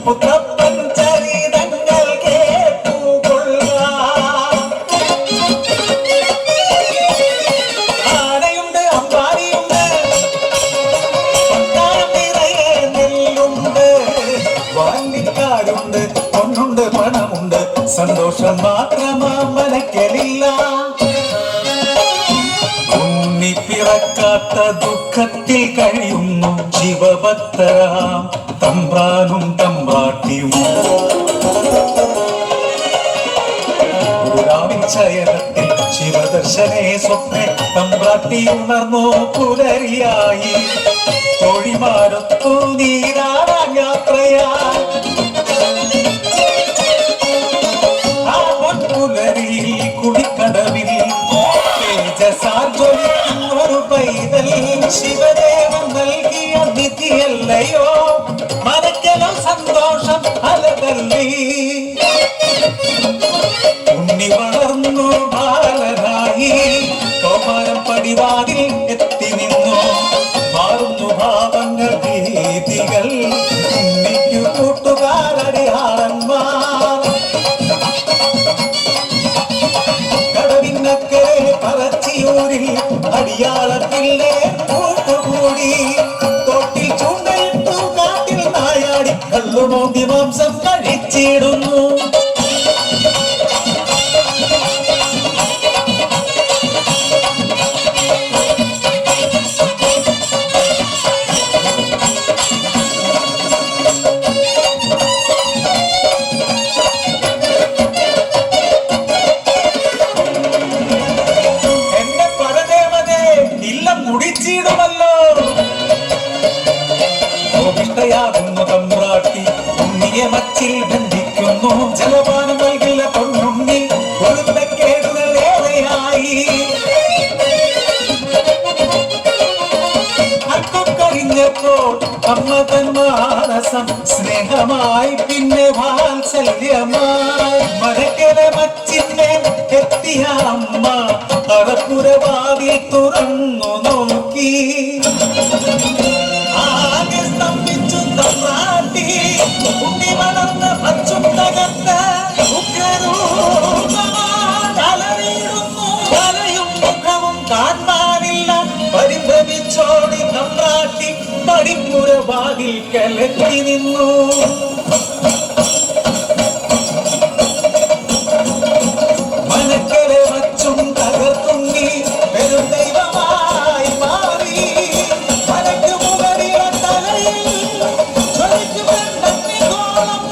മുത്തപ്പൻ ചരിതങ്ങൾ കേട്ടുകൊള്ളുക. ആനയുണ്ട്, അമ്പാരിയുണ്ട്, പട്ടാളം നിറയെ നെല്ലുണ്ട്, വാല്യക്കാരുണ്ട്, പൊന്നുണ്ട്, പണമുണ്ട്, സന്തോഷം മാത്രമാ മനക്കലില്ല. ഉണ്ണി പിറക്കാത്ത ദുഃഖത്തിൽ കഴിയുന്നു ശിവഭക്തരാം തമ്പ്രാനും തമ്പ്രാട്ടിയും. ഗുരുരാവിൻ ശയനത്തിൽ ശിവദർശനേ സ്വപ്നെ തമ്പ്രാട്ടി ഉണർന്നു പുലരിയായി. തൊഴിമാരൊത്തു നീരാടാൻ യാത്രയായി. ആ പൊൻപുലരിയിൽ കുളിക്കടവിൽ തേജസാൽ ജ്വലിക്കുന്നൊരു പൈതൽ ശിവദേവൻ നൽകിയ നിധിയല്ലയോ. മനക്കലോ സന്തോഷം അലതല്ലി. ഉണ്ണി വളർന്നു ബാലനായി കൗമാരം പടിവാതിൽ എത്തി നിന്നു. മാറുന്നു ഭാവങ്ങൾ ഭീതികൾ, ഉണ്ണിക്കു കൂട്ടുകാരടിയാളന്മാർ. കടവിനക്കരെ പറച്ചിയൂരിൽ അടിയാളത്തിലെ കൂട്ടുകൂടി. തോട്ടിൽ ചൂണ്ടയിട്ടു കാട്ടിൽ നായാടി കള്ളുമോന്തി മാംസം കഴിച്ചിടുന്നു. മുടിച്ചിടുമല്ലോ കോപിഷ്ടയാകുന്നു തമ്പ്രാട്ടി. ഉണ്ണിയെ മച്ചിൽ ബന്ധിക്കുന്നു. ജലപാനം നൽകില്ല പൊന്നുണ്ണി. പൊരുത്തക്കേടുകൾ ഏറെയായി. അല്പം കഴിഞ്ഞപ്പോൾ അമ്മ തൻ മാനസം സ്നേഹമായി, പിന്നെ വാത്സല്യമായി. മരക്കല മച്ചിന്നെ എത്തിയ അമ്മ അറപ്പുരവാതിൽ തുറന്നു നോക്കി. ആകെ സ്തംഭിച്ചു തമ്പ്രാട്ടി. ഉണ്ണി വളർന്ന് പച്ചും തകർത്ത് ഉഗ്രരൂപമാലറിയിടുന്നു. തലയും മുഖവും കാണാനില്ല. പരിഭ്രമിച്ചോടി തമ്പ്രാട്ടി പടിപ്പുരവാതിൽ കലക്കി നിന്നു. മനക്കലെ വച്ചും തകർത്തുണ്ണി വെറും ദൈവമായി മാറി. മലക്ക് മുകളിലെ തലയിൽ ജ്വലിക്കുമെന്നഗ്നിഗോളം.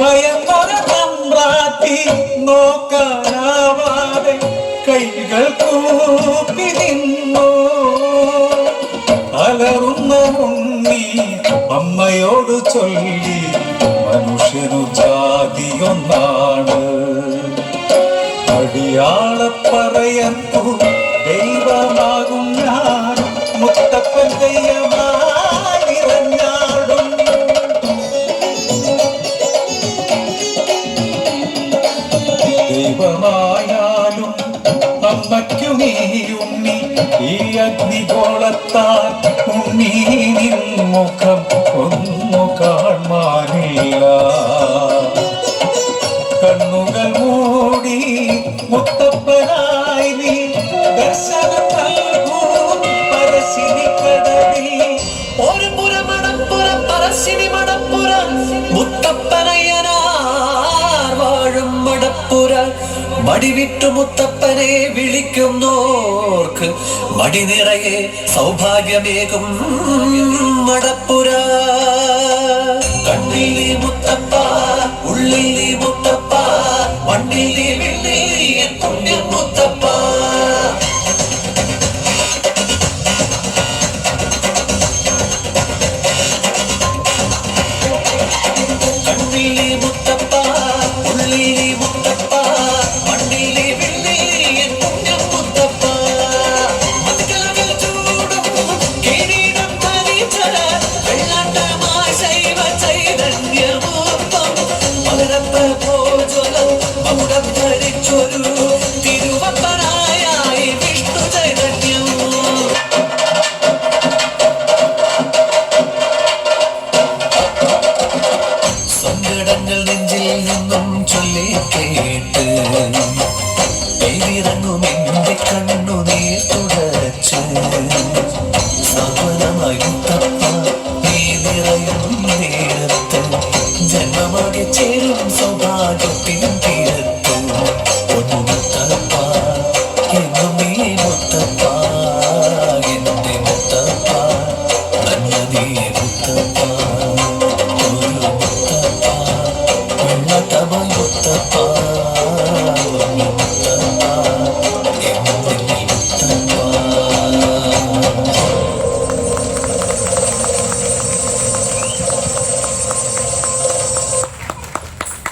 ഭയന്നൊരു തമ്പ്രാട്ടി നോക്കാനാവാതെ കൈകൾ കൂപ്പി നിന്നു. അലറുന്ന ഉണ്ണി അമ്മയോട് ചൊല്ലി, മനുഷ്യനു ജാതിയൊന്നാണ്. അടിയാളപ്പറയത്തു ദൈവമാകും ഞാൻ. മുത്തപ്പൻ ദൈവമായി ഇറങ്ങാടും. ദൈവമായാലും അമ്മയ്ക്കു നീ ഉണ്ണി. ഈ അഗ്നിഗോളത്താൽ ഉണ്ണി നിൻ മുഖം ഒന്നു കാണാനില്ല. കണ്ണുകൾ മൂടി മുത്തപ്പനായി നീ ദർശനം നൽകൂ പറശ്ശിനി കടവിൽ. ഒരു പുര മണപ്പുര പറശ്ശിനി മണപ്പുര മുത്തപ്പനയ്യനാർ വാഴും മടപ്പുര. മടിവിട്ടു മുത്തപ്പനെ വിളിക്കുന്നോർക്ക് മടി നിറയെ സൗഭാഗ്യമേകും മടപ്പുര. കണ്ണിൽ നീ മുത്തപ്പ, ഉള്ളിൽ നീ മുത്തപ്പ, മണ്ണിൽ നീ വിണ്ണിൽ നീ പുണ്യം മുത്തപ്പ.